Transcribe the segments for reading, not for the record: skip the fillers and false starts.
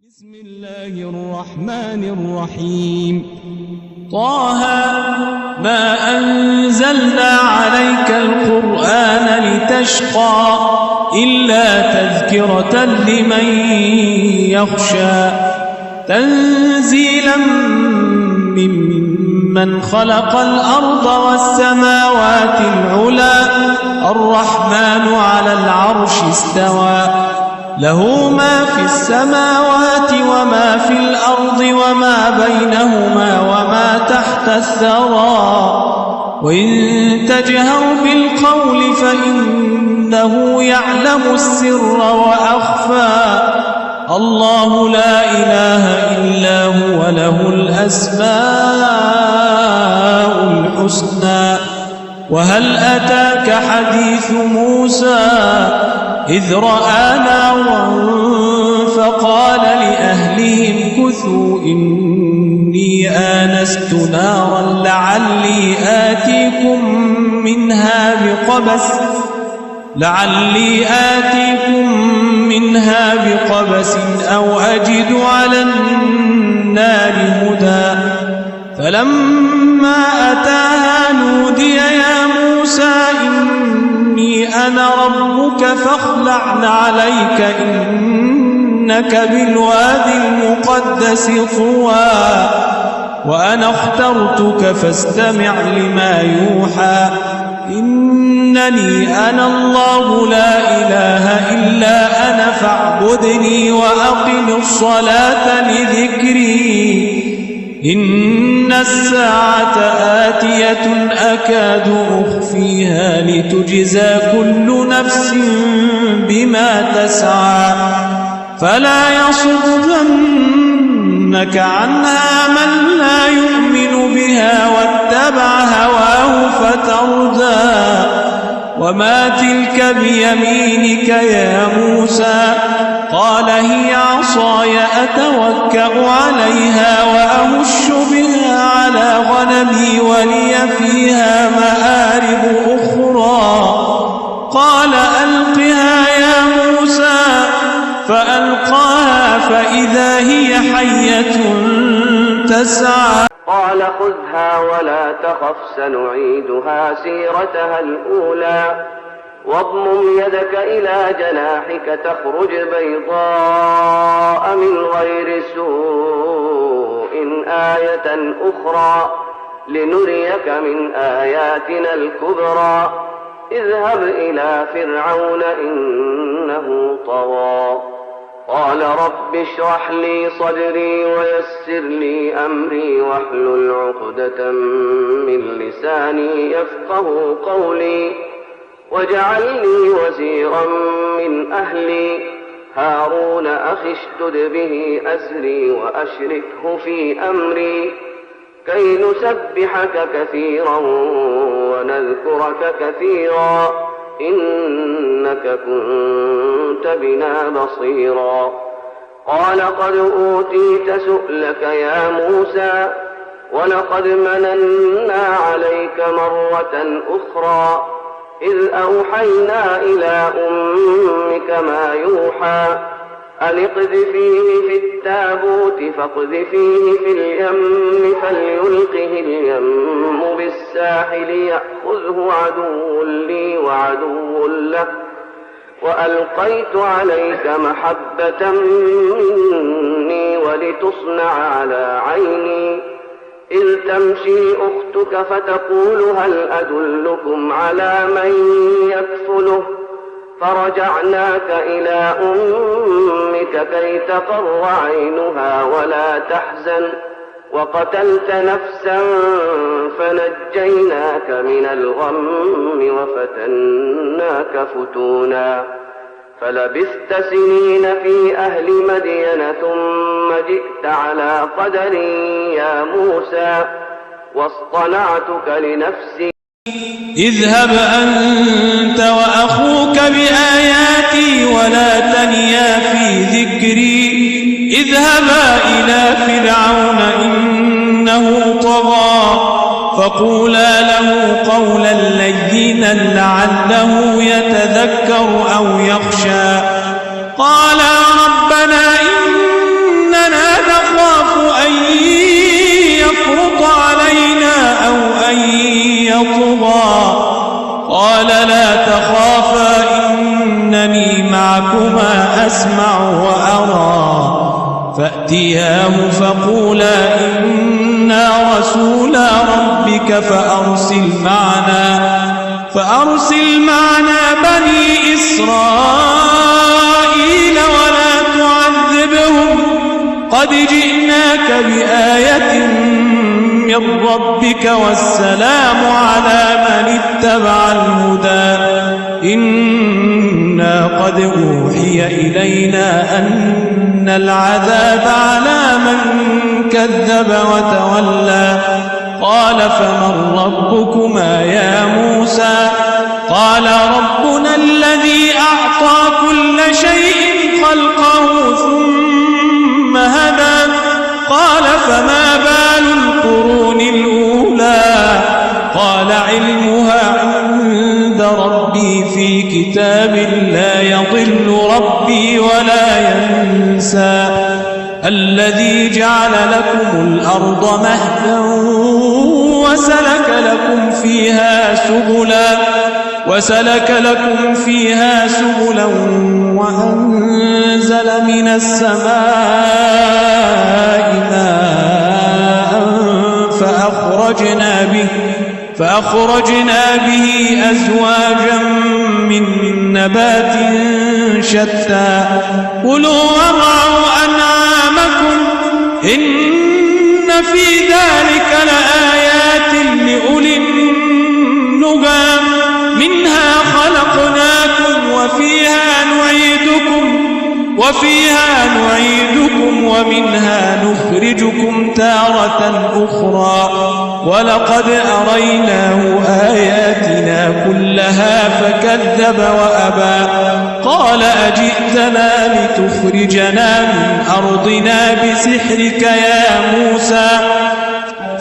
بسم الله الرحمن الرحيم. طه ما أنزلنا عليك القرآن لتشقى إلا تذكرة لمن يخشى تنزيلا ممن خلق الأرض والسماوات العلى الرحمن على العرش استوى له ما في السماوات وما في الأرض وما بينهما وما تحت الثرى وإن تجهر بالقول فإنه يعلم السر وأخفى الله لا إله إلا هو له الأسماء الحسنى. وهل أتاك حديث موسى إذ رأى نارا فقال لأهلهم كثوا إني آنست نارا لعلي آتيكم منها بقبس أو أجد على النار هدى فلما أتاها نودي يا موسى إني أنا ربك فاخلع عليك إنك بالوادي المقدس طوى وأنا اخترتك فاستمع لما يوحى إنني أنا الله لا إله إلا أنا فاعبدني وأقم الصلاة لذكري إن الساعة آتية أكاد أخفيها لتجزى كل نفس بما تسعى فلا يصدنك عنها من لا يؤمن بها واتبع هواه فتردى وما تلك بيمينك يا موسى قال هي عصاي أتوكأ عليها وأهش بها على غنمي ولي فيها مآرب أخرى قال ألقها يا موسى فألقاها فإذا هي حية تسعى قال خذها ولا تخف سنعيدها سيرتها الأولى واضمم يدك إلى جناحك تخرج بيضاء من غير سوء آية أخرى لنريك من آياتنا الكبرى اذهب إلى فرعون إنه طغى قال رب اشرح لي صدري ويسر لي أمري واحلل عقدة من لساني يفقه قولي واجعل لي وزيرا من أهلي هارون أخي اشدد به أزري وأشركه في أمري كي نسبحك كثيرا ونذكرك كثيرا إنك كنت بنا بصيرا قال قد أوتيت سؤلك يا موسى ولقد مننا عليك مرة أخرى إذ أوحينا إلى أمك ما يوحى أن اقذفيه في التابوت فاقذفيه في اليم فليلقه اليم بالساحل يأخذه عدو لي وعدو له وألقيت عليك محبة مني ولتصنع على عيني إذ تمشي أختك فتقول هل أدلكم على من يكفله فرجعناك إلى أمك كي تقر عينها ولا تحزن وقتلت نفسا فنجيناك من الغم وفتناك فتونا فلبثت سنين في أهل مدين ثم جئت على قدر يا موسى واصطنعتك لنفسي اذهب أنت وأخوك بآياتي ولا تنيا في ذكري اذهبا إلى فرعون إنه طغى فقولا له قولا لينا لعله يتذكر أو يخشى قال ربنا إننا معكما أسمع وأرى فأتياه فقولا إنا رسولا ربك فأرسل معنا بني إسرائيل ولا تعذبهم قد جئناك بآية من ربك والسلام على من اتبع الهدى إنا قد أوحي إلينا أن العذاب على من كذب وتولى قال فمن ربكما يا موسى قال ربنا الذي أعطى كل شيء خلقه ثم هدى قال فما بال القرون الأولى قال علمها عند ربي في كتاب لا يضل ربي ولا ينسى الذي جعل لكم الأرض مهدا وسلك لكم فيها سبلا وأنزل من السماء ماء فأخرجنا به أزواجا من نبات شتى كلوا وارعوا أنعامكم إن في ذلك لآيات لأولي النهى منها خلقناكم وفيها نعيدكم ومنها نخرجكم تارة أخرى ولقد أريناه آياتنا كلها فكذب وأبى قال أجئتنا لتخرجنا من أرضنا بسحرك يا موسى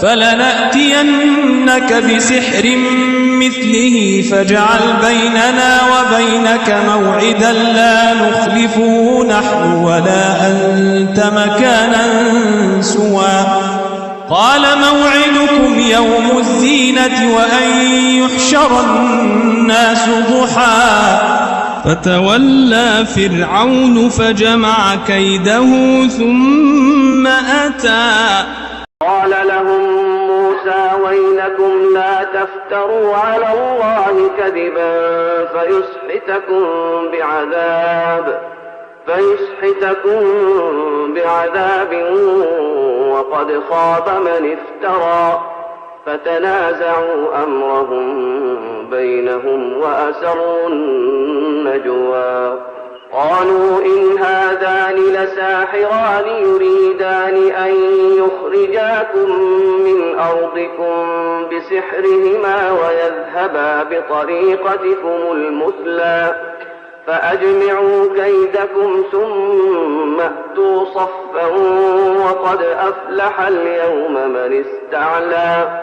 فلنأتينك بسحر مثله فاجعل بيننا وبينك موعدا لا نخلفه نحن ولا أنت مكانا سوى قال موعدكم يوم الزينة وأن يحشر الناس ضحى فتولى فرعون فجمع كيده ثم أتى قال لهم موسى ويلكم لا تفتروا على الله كذبا فيسحتكم بعذاب وقد خاب من افترى فتنازعوا أمرهم بينهم وأسروا النجوى قالوا إن هذان لساحران يريدان أن يخرجاكم من أرضكم بسحرهما ويذهبا بطريقتكم المثلى فأجمعوا كيدكم ثم أتوا صفا وقد أفلح اليوم من استعلى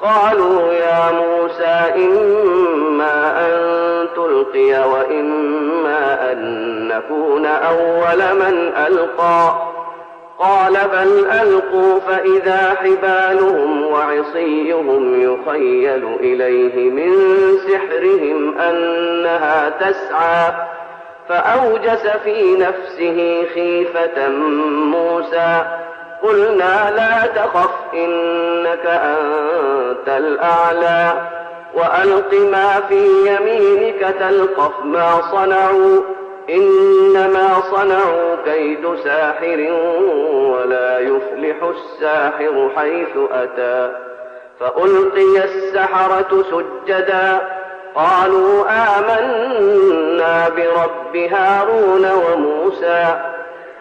قالوا يا موسى إما أن تلقي وإما أن نكون أول من ألقى قال بل ألقوا فإذا حبالهم وعصيهم يخيل إليه من سحرهم أنها تسعى فأوجس في نفسه خيفة موسى قلنا لا تخف إنك أنت الأعلى وألق ما في يمينك تلقف ما صنعوا إنما صنعوا كيد ساحر ولا يفلح الساحر حيث أتى فألقي السحرة سجدا قالوا آمنا برب هارون وموسى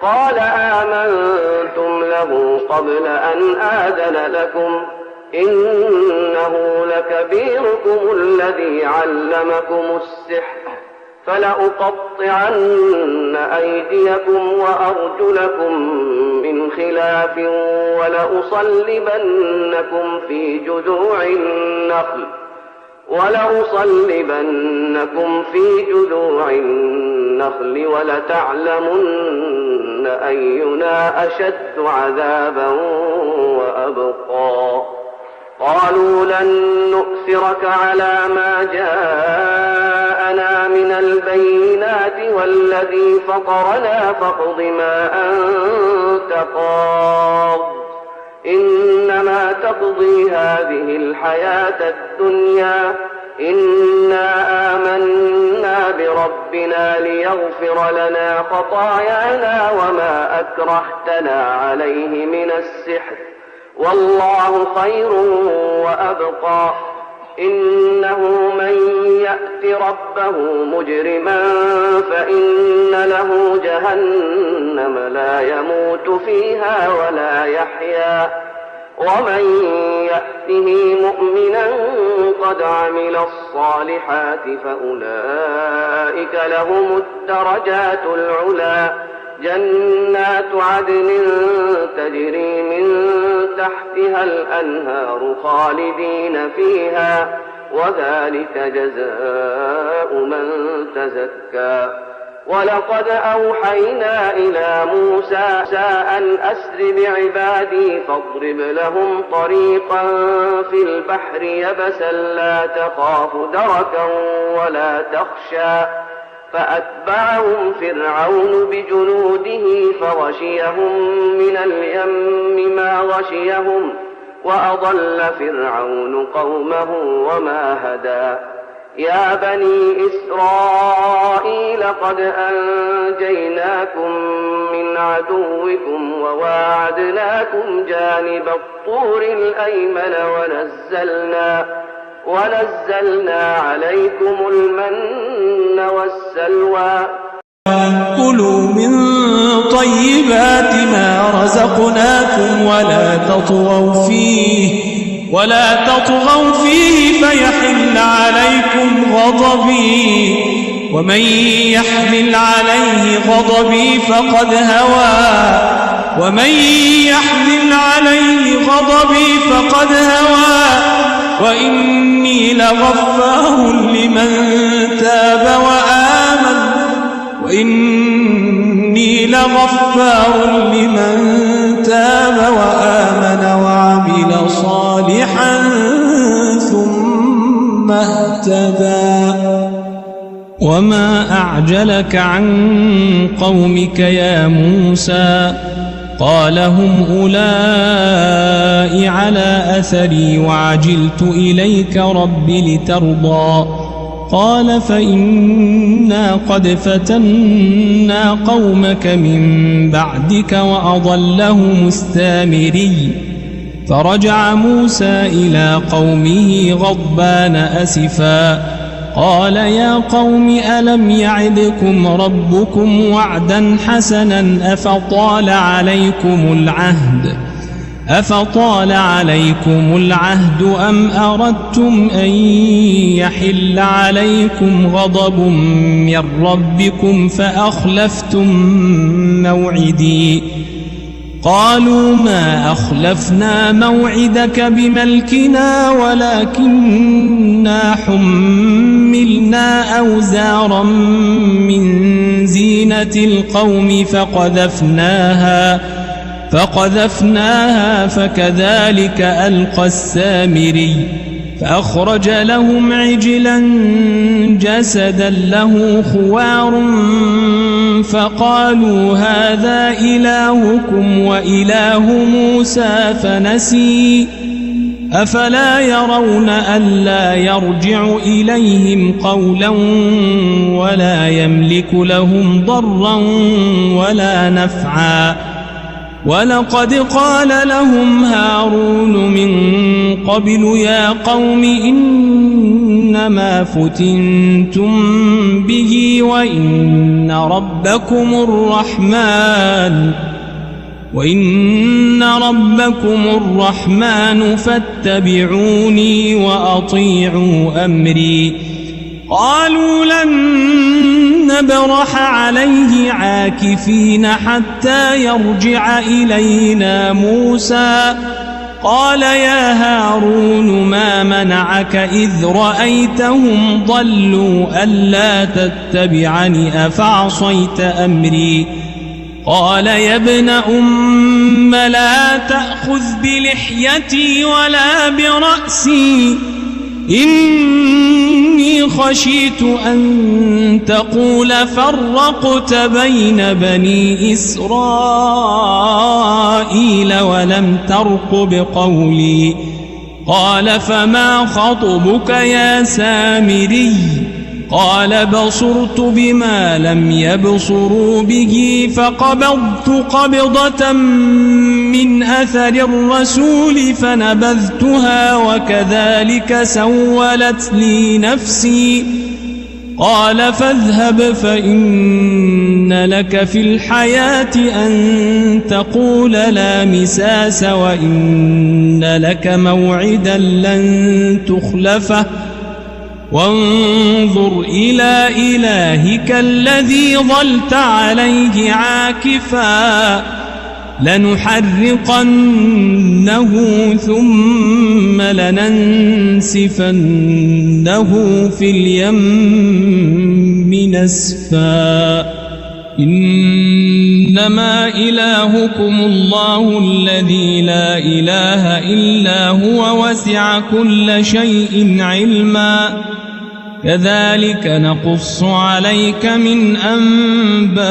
قال آمنتم له قبل أن آذن لكم إنه لكبيركم الذي علمكم السحر فلأقطعن أيديكم وأرجلكم من خلاف ولأصلبنكم في جذوع النخل ولتعلمن أينا أشد عذابا وأبقى قالوا لن نؤثرك على ما جاءنا من البينات والذي فطرنا فاقض ما أنت قاض إنما تقضي هذه الحياة الدنيا إنا آمنا بربنا ليغفر لنا خطايانا وما أكرهتنا عليه من السحر والله خير وأبقى إنه من يأت ربه مجرما فإن له جهنم لا يموت فيها ولا يحيا ومن يأته مؤمنا قد عمل الصالحات فأولئك لهم الدرجات العلى جنات عدن تجري من تحتها الأنهار خالدين فيها وذلك جزاء من تزكى ولقد أوحينا إلى موسى أن أسر بعبادي فاضرب لهم طريقا في البحر يبسا لا تخاف دركا ولا تخشى فأتبعهم فرعون بجنوده فغشيهم من اليم ما غشيهم وأضل فرعون قومه وما هدى يا بني إسرائيل قد أنجيناكم من عدوكم وواعدناكم جانب الطور الأيمن ونزلنا عليكم المن والسلوى كلوا من طيبات ما رزقناكم ولا تطغوا فيه فيحل عليكم غضبي ومن يحمل عليه غضبي فقد هوى وإني لغفار لمن تاب وآمن وعمل صالحا ثم اهتدى وما أعجلك عن قومك يا موسى قال هم أولئك على أثري وعجلت إليك رب لترضى قال فإنا قد فتنا قومك من بعدك وأضلهم السامري فرجع موسى إلى قومه غضبان أسفا قال يا قوم ألم يعدكم ربكم وعدا حسنا أفطال عليكم العهد أم أردتم أن يحل عليكم غضب من ربكم فأخلفتم موعدي قالوا ما أخلفنا موعدك بملكنا ولكننا حملنا أوزارا من زينة القوم فقذفناها فكذلك ألقى السامري فأخرج لهم عجلا جسدا له خوار فقالوا هذا إلهكم وإله موسى فنسي أفلا يرون ألا يرجع إليهم قولا ولا يملك لهم ضرا ولا نفعا ولقد قال لهم هارون من قبل يا قوم إنما فتنتم به وإن ربكم الرحمن فاتبعوني وأطيعوا أمري قالوا لن نبرح عليه عاكفين حتى يرجع إلينا موسى قال يا هارون ما منعك إذ رأيتهم ضلوا ألا تتبعني أفعصيت أمري قال يا ابن أم لا تأخذ بلحيتي ولا برأسي إني خشيت أن تقول فرقت بين بني إسرائيل ولم ترقب قولي قال فما خطبك يا سامري قال بصرت بما لم يبصروا به فقبضت قبضة من أثر الرسول فنبذتها وكذلك سولت لي نفسي قال فاذهب فإن لك في الحياة أن تقول لا مساس وإن لك موعدا لن تخلفه وانظر إلى إلهك الذي ظلت عليه عاكفا لنحرقنه ثم لننسفنه في اليم نسفا إنما إلهكم الله الذي لا إله إلا هو وسع كل شيء علما كذلك نقص عليك من أنباء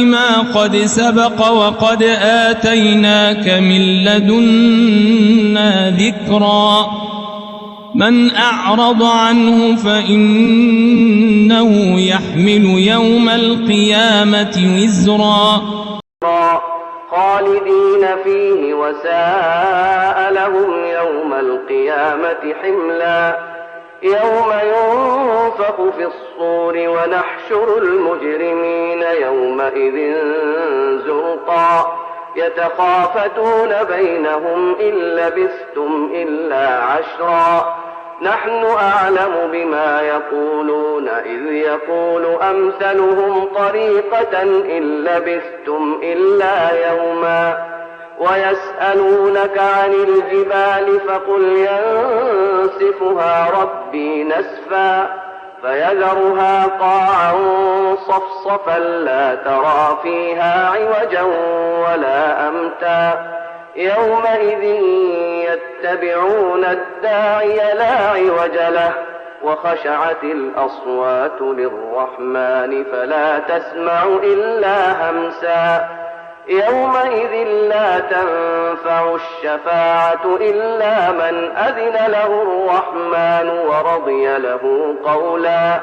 ما قد سبق وقد آتيناك من لدنا ذكرا من أعرض عنه فإنه يحمل يوم القيامة وزرا خالدين فيه وساء لهم يوم القيامة حملا يوم ينفخ في الصور ونحشر المجرمين يومئذ زرقا يتخافتون بينهم إن لبثتم إلا عشرا نحن أعلم بما يقولون إذ يقول أمثلهم طريقة إن لبثتم إلا يوما ويسألونك عن الجبال فقل ينسفها ربي نسفا فيذرها قاعا صفصفا لا ترى فيها عوجا ولا أمتا يومئذ يتبعون الداعي لا عوج له وخشعت الأصوات للرحمن فلا تسمع إلا همسا يومئذ لا تنفع الشفاعة إلا من أذن له الرحمن ورضي له قولا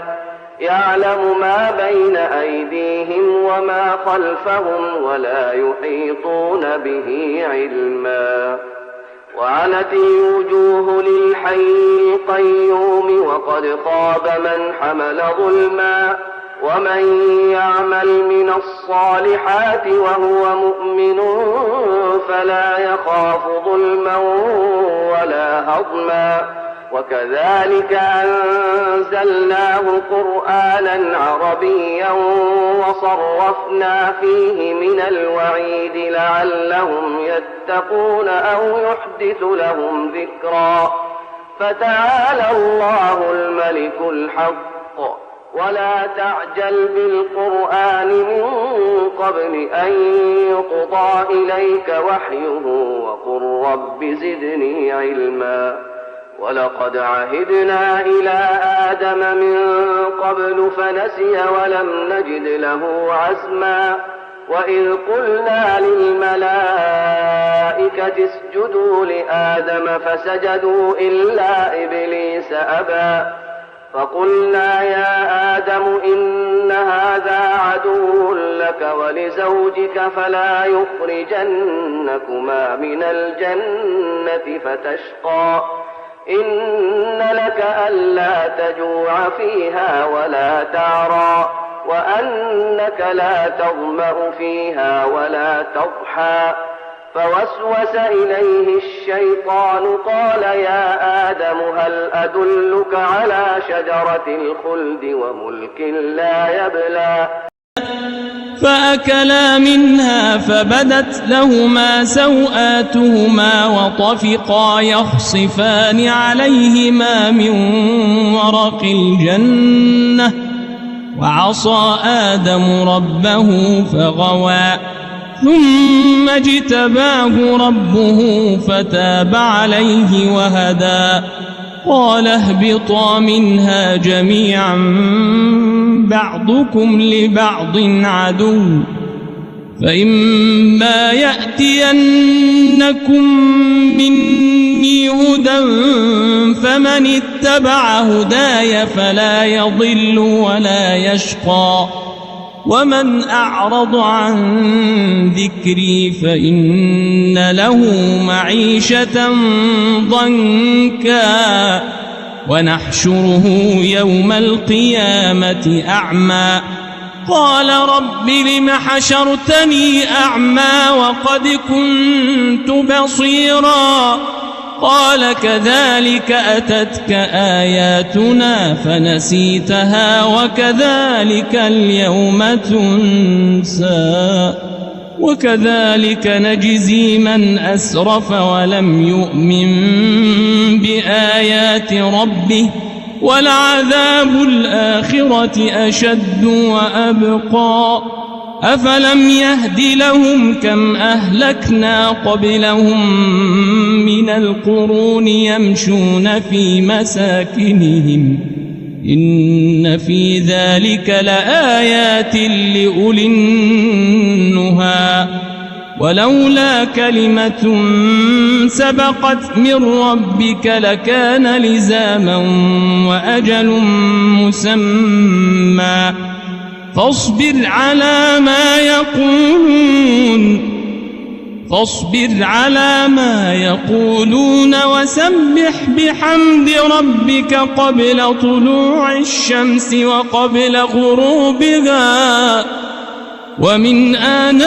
يعلم ما بين أيديهم وما خلفهم ولا يحيطون به علما وعنت الوجوه للحي القيوم وقد خاب من حمل ظلما ومن يعمل من الصالحات وهو مؤمن فلا يخاف ظلما ولا هضما وكذلك أنزلناه قرآنا عربيا وصرفنا فيه من الوعيد لعلهم يتقون أو يحدث لهم ذكرا فتعالى الله الملك الحق ولا تعجل بالقرآن من قبل أن يقضى إليك وحيه وقل رب زدني علما ولقد عهدنا إلى آدم من قبل فنسي ولم نجد له عزما وإذ قلنا للملائكة اسجدوا لآدم فسجدوا إلا إبليس أبى فقلنا يا آدم إن هذا عدو لك ولزوجك فلا يخرجنكما من الجنة فتشقى إن لك ألا تجوع فيها ولا تعرى وأنك لا تظمأ فيها ولا تضحى فوسوس إليه الشيطان قال يا آدم هل أدلك على شجرة الخلد وملك لا يبلى فأكلا منها فبدت لهما سوآتهما وطفقا يخصفان عليهما من ورق الجنة وعصى آدم ربه فغوى ثم اجتباه ربه فتاب عليه وهدى قال اهبطا منها جميعا بعضكم لبعض عدو فإما يأتينكم مني هدى فمن اتبع هداي فلا يضل ولا يشقى ومن أعرض عن ذكري فإن له معيشة ضنكا ونحشره يوم القيامة أعمى قال رب لم حشرتني أعمى وقد كنت بصيرا قال كذلك أتتك آياتنا فنسيتها وكذلك اليوم تنسى وكذلك نجزي من أسرف ولم يؤمن بآيات ربه ولعذاب الآخرة أشد وأبقى أفلم يهد لهم كم أهلكنا قبلهم من القرون يمشون في مساكنهم إن في ذلك لآيات لأولي النهى ولولا كلمة سبقت من ربك لكان لزاما وأجل مسمى فاصبر على ما يقولون وسبح بحمد ربك قبل طلوع الشمس وقبل غروبها ومن آناء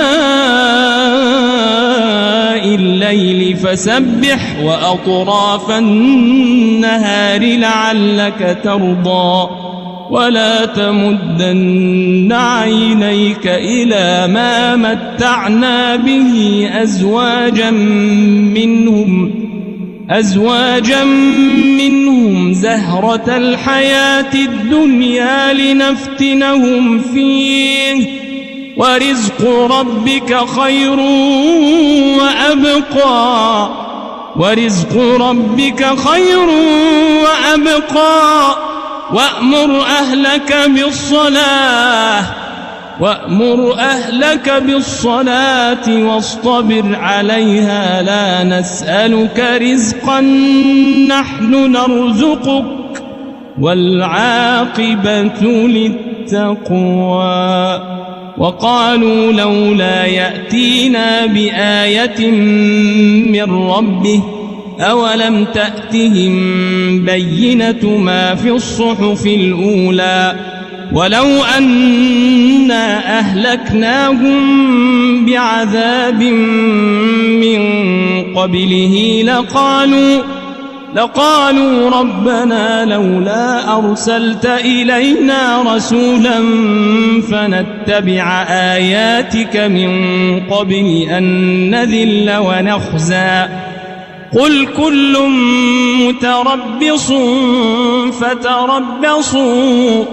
الليل فسبح وأطراف النهار لعلك ترضى ولا تمدن عينيك إلى ما متعنا به أزواجا منهم زهرة الحياة الدنيا لنفتنهم فيه ورزق ربك خير وأبقى وأمر أهلك بالصلاة واصطبر عليها لا نسألك رزقا نحن نرزقك والعاقبة للتقوى وقالوا لولا يأتينا بآية من ربه أولم تأتهم بينة ما في الصحف الأولى ولو أنا أهلكناهم بعذاب من قبله لقالوا ربنا لولا أرسلت إلينا رسولا فنتبع آياتك من قبل أن نذل ونخزى قل كل متربص فتربصوا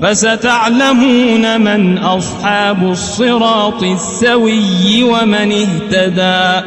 فستعلمون من أصحاب الصراط السوي ومن اهتدى